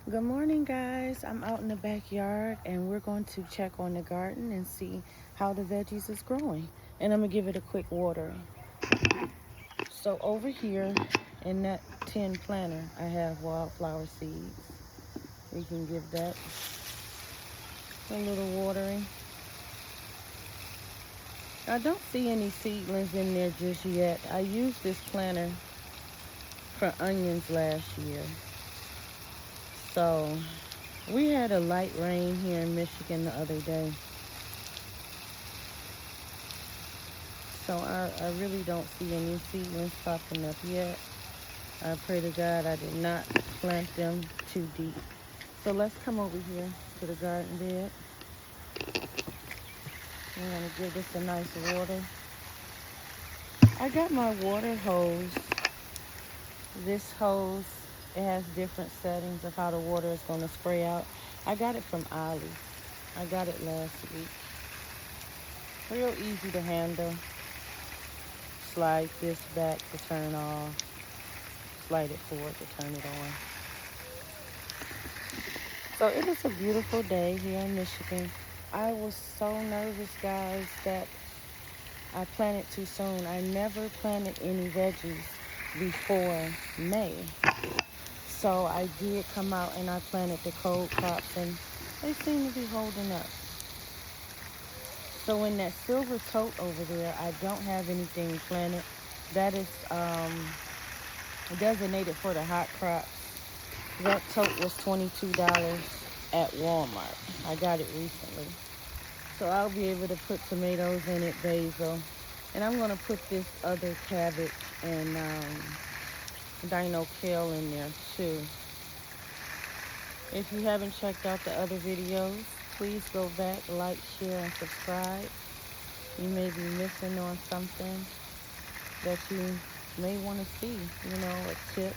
Good morning, guys. I'm out in the backyard and we're going to check on the garden and see how the veggies is growing. And I'm going to give it a quick watering. So over here in that tin planter, I have wildflower seeds. We can give that a little watering. I don't see any seedlings in there just yet. I used this planter for onions last year. So we had a light rain here in Michigan the other day. So I really don't see any seedlings popping up yet. I pray to God I did not plant them too deep. So let's come over here to the garden bed. I'm going to give this a nice water. I got my water hose. This hose, it has different settings of how the water is going to spray out. I got it from Ollie. I got it last week. Real easy to handle. Slide this back to turn off. Slide it forward to turn it on. So it is a beautiful day here in Michigan. I was so nervous, guys, that I planted too soon. I never planted any veggies before May. So I did come out and I planted the cold crops and they seem to be holding up. So in that silver tote over there, I don't have anything planted. That is designated for the hot crops. That tote was $22 at Walmart. I got it recently. So I'll be able to put tomatoes in it, basil. And I'm going to put this other cabbage and dino kale in there too. If you haven't checked out the other videos, please go back, like, share, and subscribe. You may be missing on something that you may want to see, a tip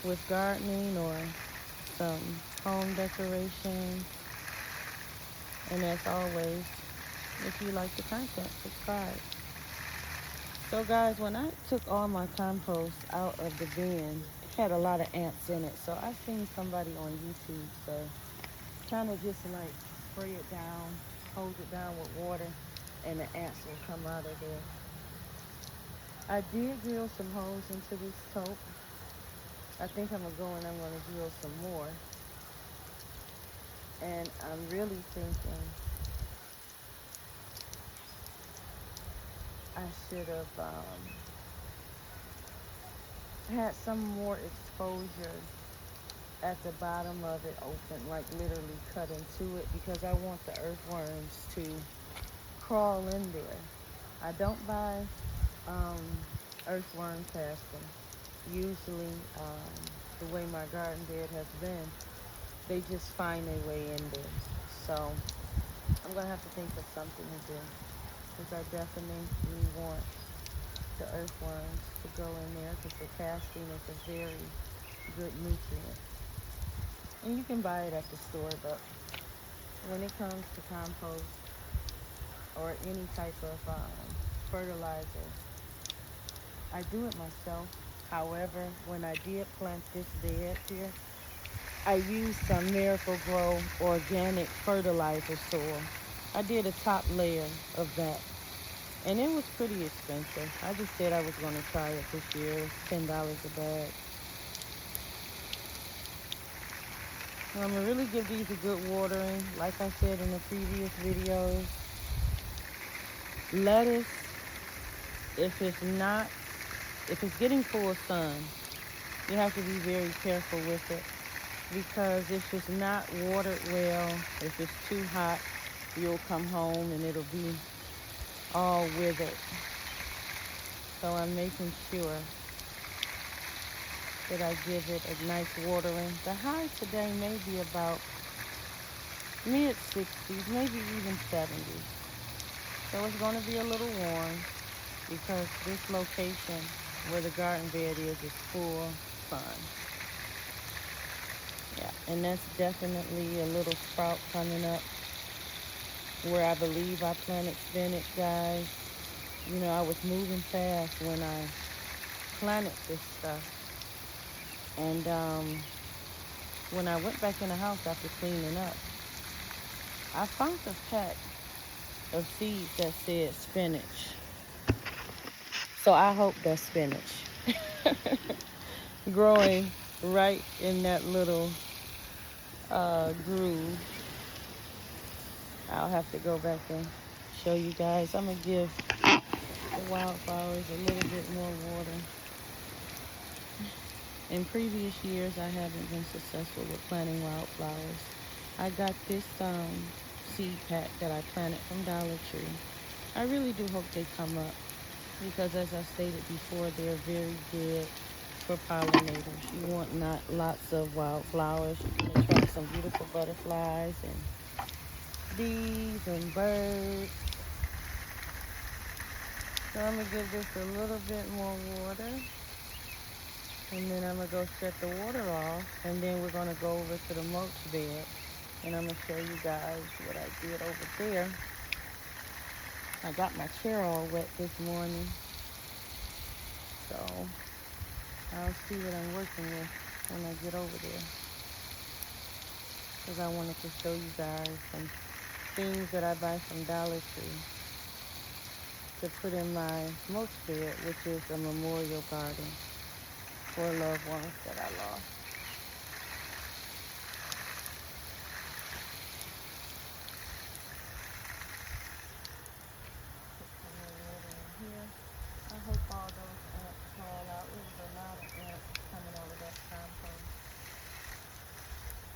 with gardening or some home decorations. And as always, if you like the content, subscribe. So guys, when I took all my compost out of the bin, it had a lot of ants in it. So I seen somebody on YouTube say, kind of just like spray it down, hose it down with water, and the ants will come out of there. I did drill some holes into this tote. I think I'm going to go and I'm going to drill some more. And I'm really thinking I should have had some more exposure at the bottom of it open, like literally cut into it, because I want the earthworms to crawl in there. I don't buy earthworm casting. Usually, the way my garden bed has been, they just find their way in there. So I'm gonna have to think of something to do, because I definitely want the earthworms to go in there, because the casting is a very good nutrient. And you can buy it at the store, but when it comes to compost or any type of fertilizer, I do it myself. However, when I did plant this bed here, I used some Miracle-Gro organic fertilizer soil. I did a top layer of that, and it was pretty expensive. I just said I was going to try it this year. It was $10 a bag. I'm going to really give these a good watering. Like I said in the previous videos, lettuce, if it's getting full sun, you have to be very careful with it, because if it's not watered well, if it's too hot, you'll come home and it'll be all withered. So I'm making sure that I give it a nice watering. The high today may be about mid 60s, maybe even 70s. So it's going to be a little warm, because this location where the garden bed is full sun. Yeah, and that's definitely a little sprout coming up where I believe I planted spinach, guys. I was moving fast when I planted this stuff. And when I went back in the house after cleaning up, I found a pack of seeds that said spinach. So I hope that's spinach. Growing right in that little groove. I'll have to go back and show you guys. I'm going to give the wildflowers a little bit more water. In previous years, I haven't been successful with planting wildflowers. I got this seed pack that I planted from Dollar Tree. I really do hope they come up because, as I stated before, they're very good for pollinators. You want not lots of wildflowers. You can attract some beautiful butterflies and bees and birds. So I'm going to give this a little bit more water. And then I'm going to go shut the water off. And then we're going to go over to the mulch bed. And I'm going to show you guys what I did over there. I got my chair all wet this morning. So I'll see what I'm working with when I get over there. Because I wanted to show you guys some things that I buy from Dollar Tree to put in my mulch bed, which is a memorial garden for loved ones that I lost. I hope all those ants fall out. There was a lot of ants coming out of that compost.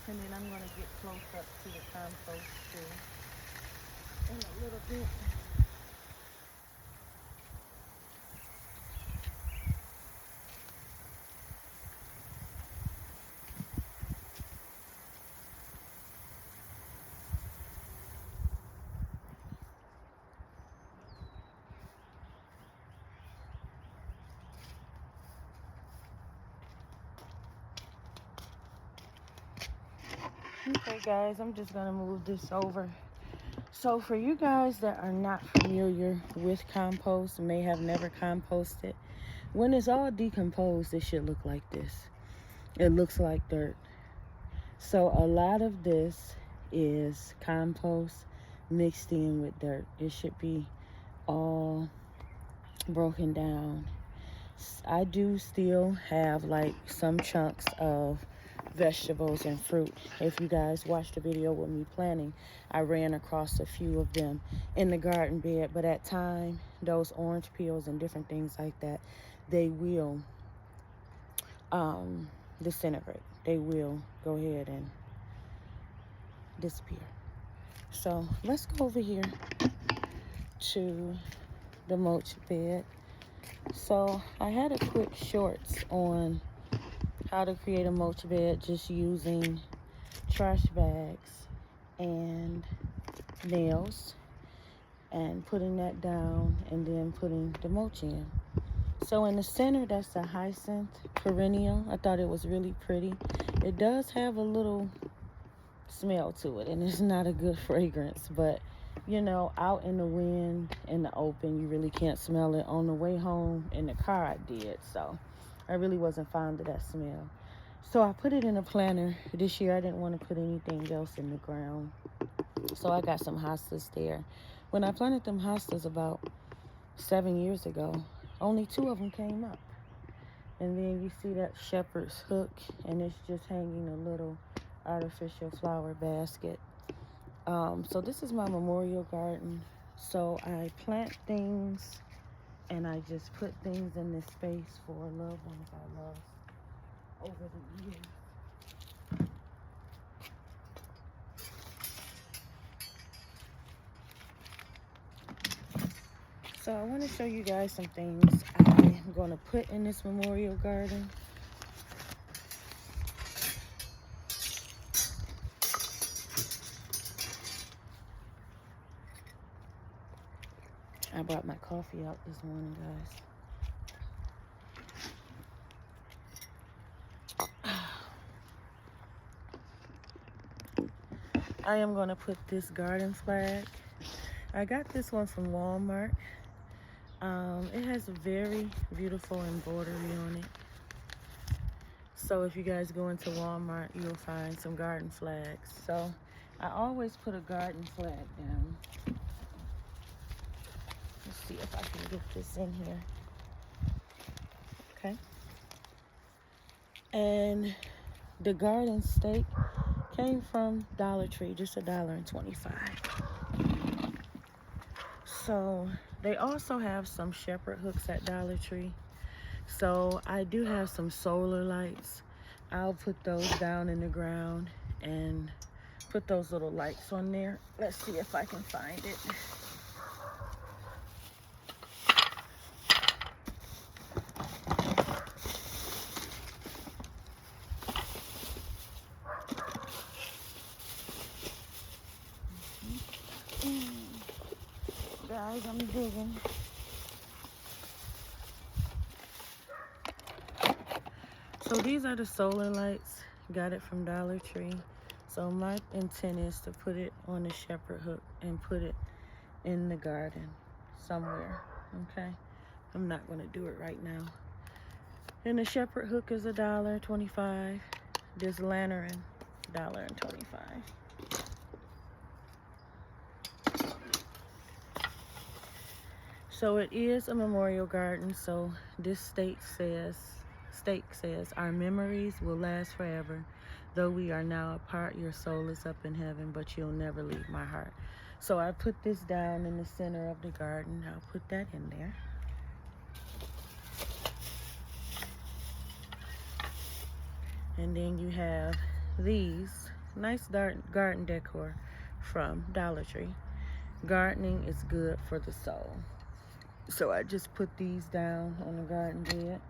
And then I'm going to get close up to the compost too in a little bit. Okay guys, I'm just going to move this over. So for you guys that are not familiar with compost, may have never composted, when it's all decomposed, it should look like this. It looks like dirt. So a lot of this is compost mixed in with dirt. It should be all broken down. I do still have like some chunks of vegetables and fruit. If you guys watched the video with me planting, I ran across a few of them in the garden bed, but at time those orange peels and different things like that, they will disintegrate. They will go ahead and disappear. So let's go over here to the mulch bed. So I had a quick shorts on how to create a mulch bed just using trash bags and nails and putting that down and then putting the mulch in. So in the center, that's a hyacinth perennial. I thought it was really pretty. It does have a little smell to it and it's not a good fragrance, but you know, out in the wind, in the open, you really can't smell it. On the way home in the car, I did. So I really wasn't fond of that smell. So I put it in a planter. This year, I didn't want to put anything else in the ground. So I got some hostas there. When I planted them hostas about 7 years ago, only 2 of them came up. And then you see that shepherd's hook, and it's just hanging a little artificial flower basket. So this is my memorial garden. So I plant things and I just put things in this space for loved ones I lost over the years. So I want to show you guys some things I'm going to put in this memorial garden. I brought my coffee out this morning, guys. I am going to put this garden flag. I got this one from Walmart. It has a very beautiful embroidery on it. So if you guys go into Walmart, you'll find some garden flags. So I always put a garden flag down. Let's see if I can get this in here. Okay. And the garden stake came from Dollar Tree, just $1.25. So they also have some shepherd hooks at Dollar Tree. So I do have some solar lights. I'll put those down in the ground and put those little lights on there. Let's see if I can find it. Guys, I'm digging. So these are the solar lights. Got it from Dollar Tree. So my intent is to put it on the shepherd hook and put it in the garden somewhere. Okay, I'm not going to do it right now. And the shepherd hook is $1.25. This lantern, $1.25. So it is a memorial garden. So this stake says, our memories will last forever. Though we are now apart, your soul is up in heaven, but you'll never leave my heart. So I put this down in the center of the garden. I'll put that in there. And then you have these nice garden decor from Dollar Tree. Gardening is good for the soul. So I just put these down on the garden bed.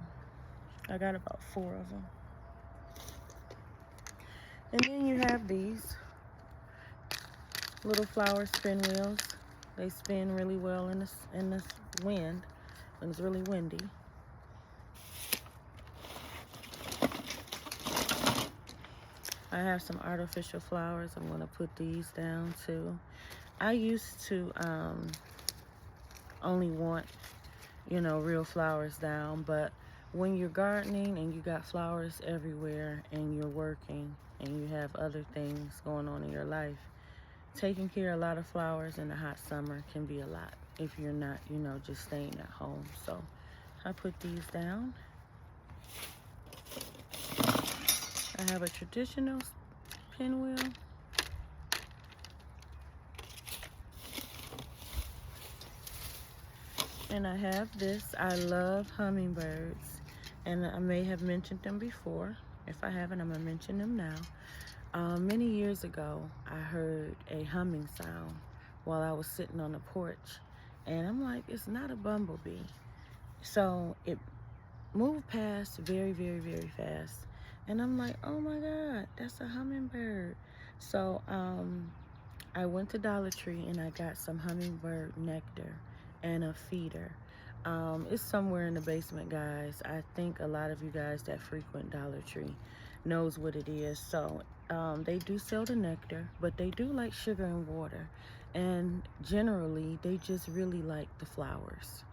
I got about 4 of them. And then you have these little flower spin wheels. They spin really well in this wind when it's really windy. I have some artificial flowers. I'm going to put these down too. I used to only want, real flowers down, but when you're gardening and you got flowers everywhere and you're working and you have other things going on in your life, taking care of a lot of flowers in the hot summer can be a lot if you're not, just staying at home. So I put these down. I have a traditional pinwheel. And I have this. I love hummingbirds. And I may have mentioned them before. If I haven't, I'm going to mention them now. Many years ago, I heard a humming sound while I was sitting on the porch. And I'm like, it's not a bumblebee. So it moved past very, very, very fast. And I'm like, oh my God, that's a hummingbird. So I went to Dollar Tree and I got some hummingbird nectar and a feeder. It's somewhere in the basement, guys. I think a lot of you guys that frequent Dollar Tree knows what it is. So they do sell the nectar, but they do like sugar and water. And generally, they just really like the flowers,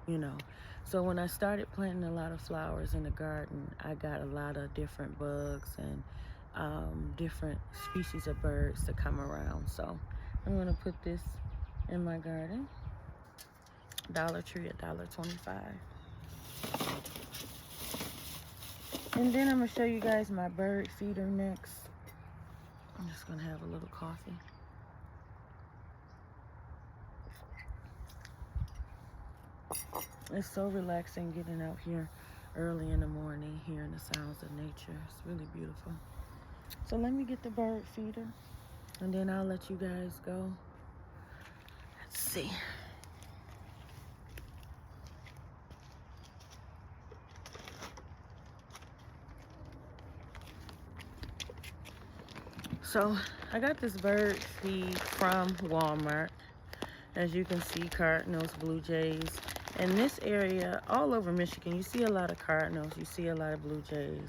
So when I started planting a lot of flowers in the garden, I got a lot of different bugs and different species of birds to come around. So I'm going to put this in my garden. Dollar Tree, $1.25. And then I'm going to show you guys my bird feeder next. I'm just going to have a little coffee. It's so relaxing getting out here early in the morning, hearing the sounds of nature. It's really beautiful. So let me get the bird feeder, and then I'll let you guys go. Let's see. So I got this bird feed from Walmart. As you can see, cardinals, blue jays. In this area, all over Michigan, you see a lot of cardinals, you see a lot of blue jays.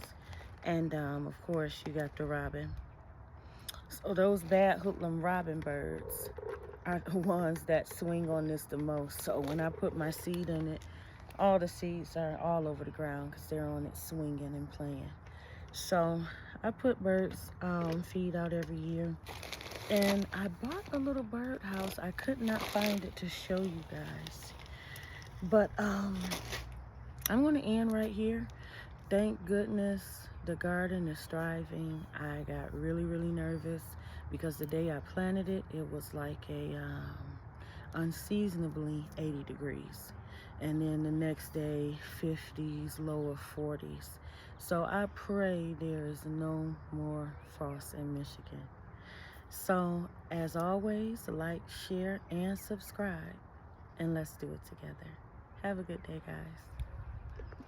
And of course, you got the robin. So those bad hoodlum robin birds are the ones that swing on this the most. So when I put my seed in it, all the seeds are all over the ground because they're on it swinging and playing. So I put birds feed out every year. And I bought a little birdhouse. I could not find it to show you guys. But I'm going to end right here. Thank goodness the garden is thriving. I got really, really nervous because the day I planted it, it was like a unseasonably 80 degrees. And then the next day, 50s, lower 40s. So I pray there is no more frost in Michigan. So as always, like, share, and subscribe. And let's do it together. Have a good day, guys.